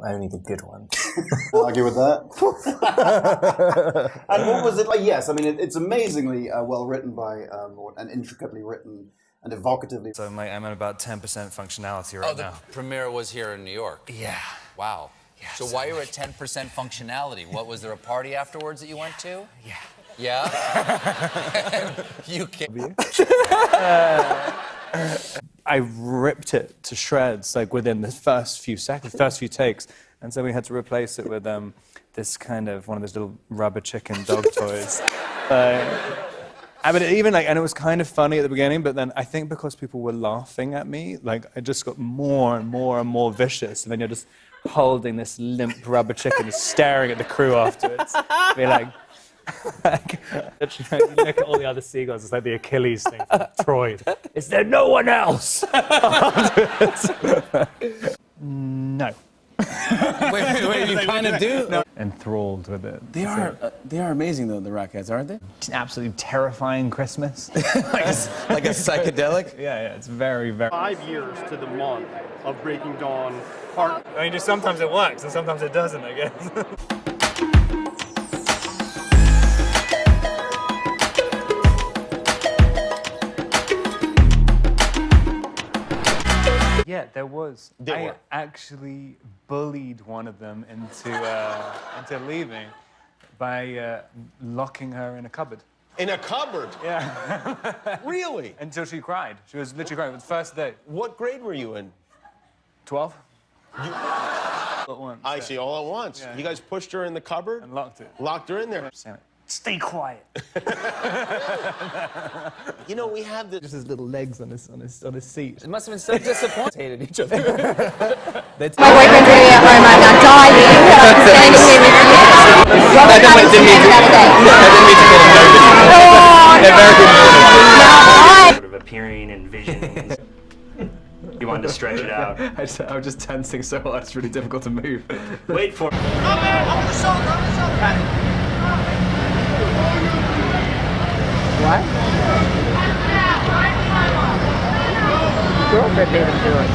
Only the good ones. I'll argue with that. And what was it like? Yes, I mean, it's amazingly well written by, and intricately written and evocatively. So I'm at about 10% functionality right now. The premiere was here in New York. Yeah. Wow. Yeah, so while you were at 10% functionality, was there a party afterwards that you went to? Yeah. Yeah? You can't. I ripped it to shreds, like within the first few seconds, first few takes. And so we had to replace it with this kind of, one of those little rubber chicken dog toys. But and it was kind of funny at the beginning, but then I think because people were laughing at me, like I just got more and more and more vicious. And then you're just holding this limp rubber chicken, staring at the crew afterwards. Be like, you look at all the other seagulls, it's like the Achilles thing from Troy. Is there no one else? No. Wait, you kind of do? No. Enthralled with it. They are amazing though, the Rockettes, aren't they? It's an absolutely terrifying Christmas. like a psychedelic? Yeah, it's very, very... 5 years to the month of Breaking Dawn Part. I mean, just sometimes it works and sometimes it doesn't, I guess. Yeah, there was. I actually bullied one of them into leaving by locking her in a cupboard. In a cupboard? Yeah. Really? Until she cried. She was literally crying. It was the first day. What grade were you in? 12. All at once. I see, all at once. Yeah. You guys pushed her in the cupboard? And locked it. Locked her in there. Stay quiet. You know, we have this... Just his little legs on his seat. It must have been so disappointing. Hated each other. My boyfriend's really at home right now, dying. I'm standing here with you. Robert Pattinson came the other day. Sort of appearing and visions. You wanted to stretch it out. I was just tensing so hard, it's really difficult to move. Wait for it. What? Girlfriend made him do it.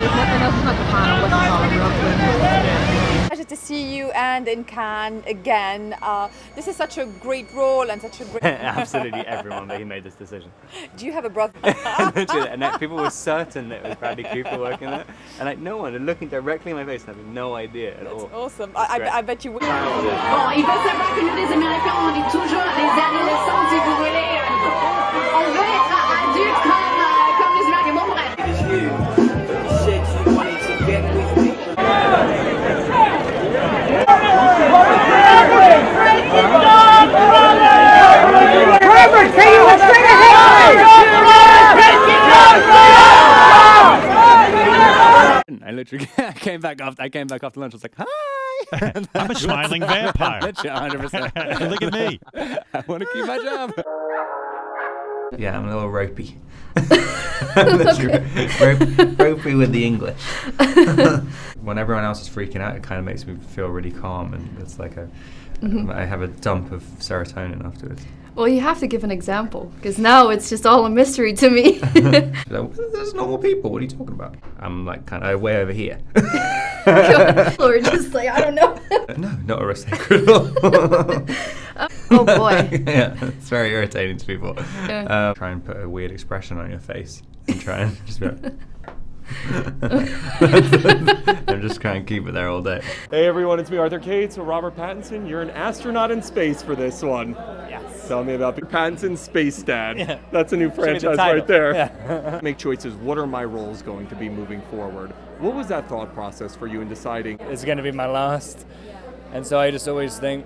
Nothing else is like a final. What's it called? Girlfriend. Pleasure to see you and in Cannes again. This is such a great role and such a great... Absolutely everyone that he made this decision. Do you have a brother? And people were certain that it was Bradley Cooper working there. And like no one, looking directly in my face and having no idea at all. That's awesome. I bet you will. Bon, il faut savoir que nous, les Américains, on est toujours les adolescents, si vous voulez. On veut être adultes comme les Américains. Bon, bref. I came back after lunch. I was like, hi. I'm a smiling vampire. 100%. Look at me. I want to keep my job. Yeah, I'm a little ropey. Okay. Ropey with the English. When everyone else is freaking out, it kind of makes me feel really calm, and it's like I have a dump of serotonin afterwards. Well, you have to give an example, because now it's just all a mystery to me. There's normal people. What are you talking about? I'm like kind of way over here. Or just like, I don't know. No, not a recycle. Oh boy. Yeah, it's very irritating to people. Yeah. Try and put a weird expression on your face and try and just be like... I'm just trying to keep it there all day. Hey everyone, it's me, Arthur Cates, Robert Pattinson. You're an astronaut in space for this one. Yes. Tell me about Pattinson's Space Dad. Yeah. That's a new franchise right there. Yeah. Make choices. What are my roles going to be moving forward? What was that thought process for you in deciding? It's going to be my last. And so I just always think,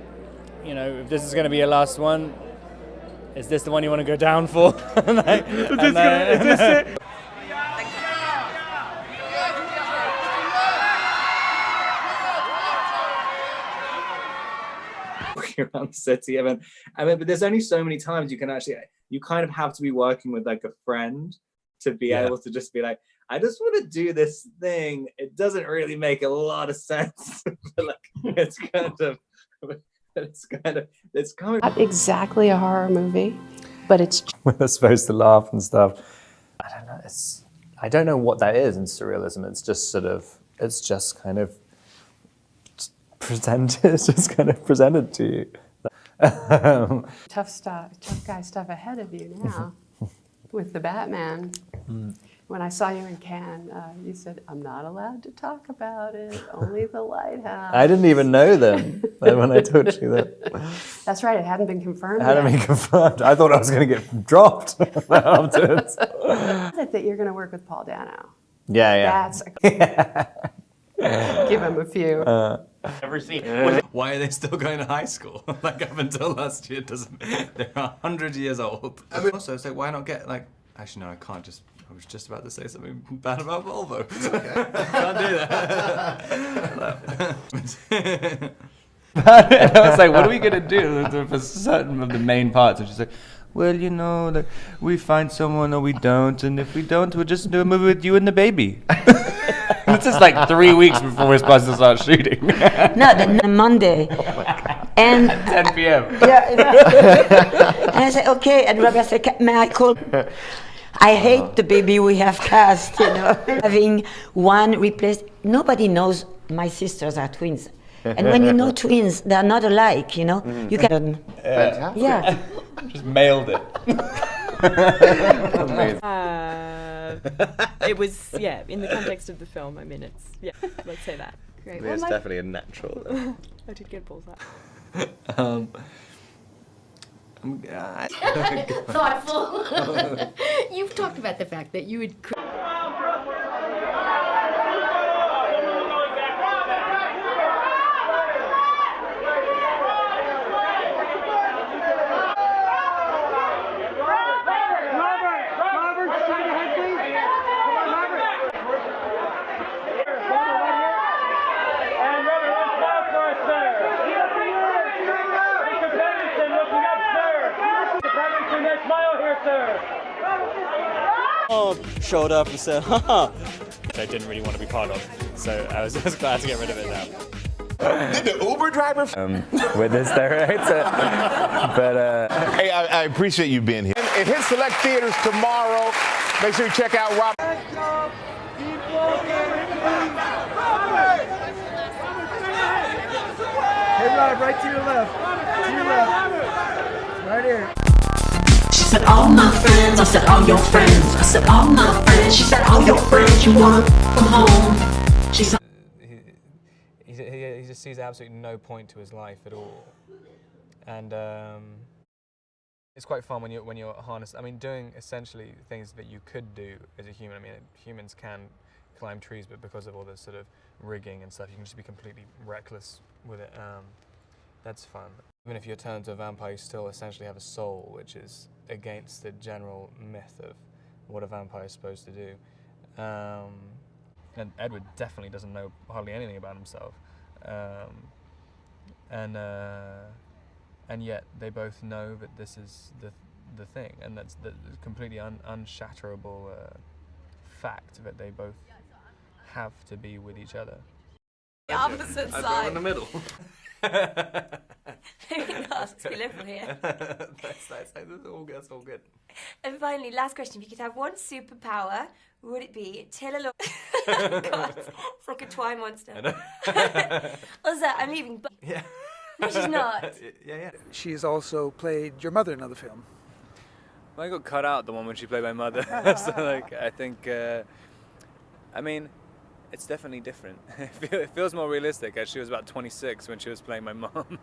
you know, if this is going to be your last one, is this the one you want to go down for? Is this it? Around the city. I mean, but there's only so many times you can actually, you kind of have to be working with like a friend to be able to just be like, I just want to do this thing. It doesn't really make a lot of sense, but like it's kind of Not exactly a horror movie, but it's. We're supposed to laugh and stuff. I don't know. I don't know what that is in surrealism. It's just sort of. It's just kind of just kind of presented to you. Tough guy stuff ahead of you now with the Batman. When I saw you in Cannes, you said, "I'm not allowed to talk about it, only the lighthouse." I didn't even know then when I told you that. That's right, it hadn't been confirmed It hadn't yet. been confirmed. I thought I was going to get dropped afterwards. That you're going to work with Paul Dano. Yeah. That's give him a few. Ever seen? Why are they still going to high school? Like up until last year, they're 100 years old. I mean, also, it's like, why not get like? Actually, no, I can't. I was just about to say something bad about Volvo. Okay. Can't do that. And I was like, what are we going to do for certain of the main parts? And she's like, well, you know, like, we find someone or we don't, and if we don't, we'll just do a movie with you and the baby. This is like 3 weeks before we're supposed to start shooting. No, the Monday. And 10 p.m. Yeah. And I said, okay, and Robert said, may I call? I hate the baby we have cast, you know. Having one replaced, nobody knows my sisters are twins. And when you know twins, they're not alike, you know. You can. Fantastic. Yeah. Just mailed it. It was, yeah, in the context of the film, I mean, it's, yeah, let's say that. Great. Well, it's definitely a natural. I did get balls up. Thoughtful. You've talked about the fact that you would. Showed up and said, haha. Which I didn't really want to be part of, so I was glad to get rid of it now. Did the Uber driver? With this director. But, Hey, I appreciate you being here. It hits select theaters tomorrow. Make sure you check out Rob. Hey, Rob, right to your left. To your left. Right here. She said, all my friends. I said, all your friends. I said, all my friends. She said, all your friends. You wanna come home? She said, he just sees absolutely no point to his life at all, and it's quite fun when you're harnessed. I mean, doing essentially things that you could do as a human. I mean, humans can climb trees, but because of all this sort of rigging and stuff, you can just be completely reckless with it. That's fun. Even if you're turned into a vampire, you still essentially have a soul, which is against the general myth of what a vampire is supposed to do. And Edward definitely doesn't know hardly anything about himself. And yet they both know that this is the thing, and that's the completely unshatterable fact that they both have to be with each other. The opposite side. I'm in the middle. Very nice, we live from here. That's all good. And finally, last question. If you could have one superpower, would it be tell a lot? Oh God, it's like a twine monster. Also, I'm leaving. But yeah. No, she's not. Yeah. She's also played your mother in another film. I got cut out the one when she played my mother. So, like, I think, I mean, it's definitely different. It feels more realistic. She was about 26 when she was playing my mom.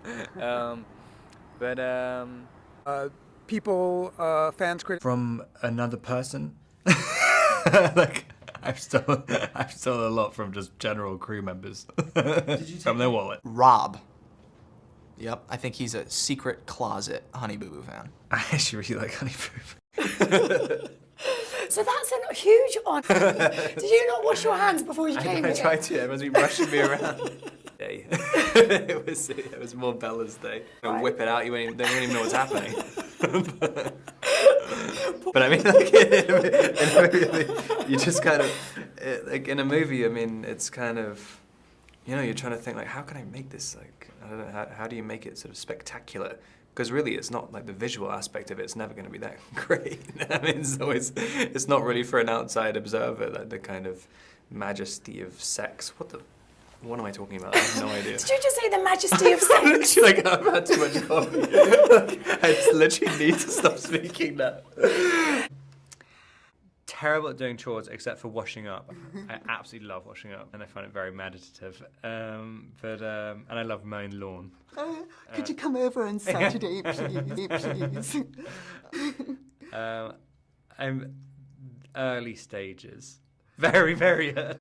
People, fans, critics. From another person. Like I've stolen a lot from just general crew members. From their wallet. Rob. Yep, I think he's a secret closet Honey Boo Boo fan. I actually really like Honey Boo Boo. So that's a huge honour. Did you not wash your hands before you came I here? tried to. Everyone's been rushing me around. It was more Bella's day. Whip it out. They wouldn't even know what's happening. But I mean, like in a movie, you just kind of like in a movie. I mean, it's kind of, you know, you're trying to think like, how can I make this like, I don't know, how do you make it sort of spectacular? Because really, it's not like the visual aspect of it. It's never going to be that great. I mean, it's not really for an outside observer, like the kind of majesty of sex. What the What am I talking about? I have no idea. Did you just say the majesty of sex? Literally, like, I've had too much coffee. I just literally need to stop speaking now. Terrible at doing chores except for washing up. I absolutely love washing up, and I find it very meditative. And I love mowing lawn. Could you come over on Saturday, please? I'm early stages, very, very early.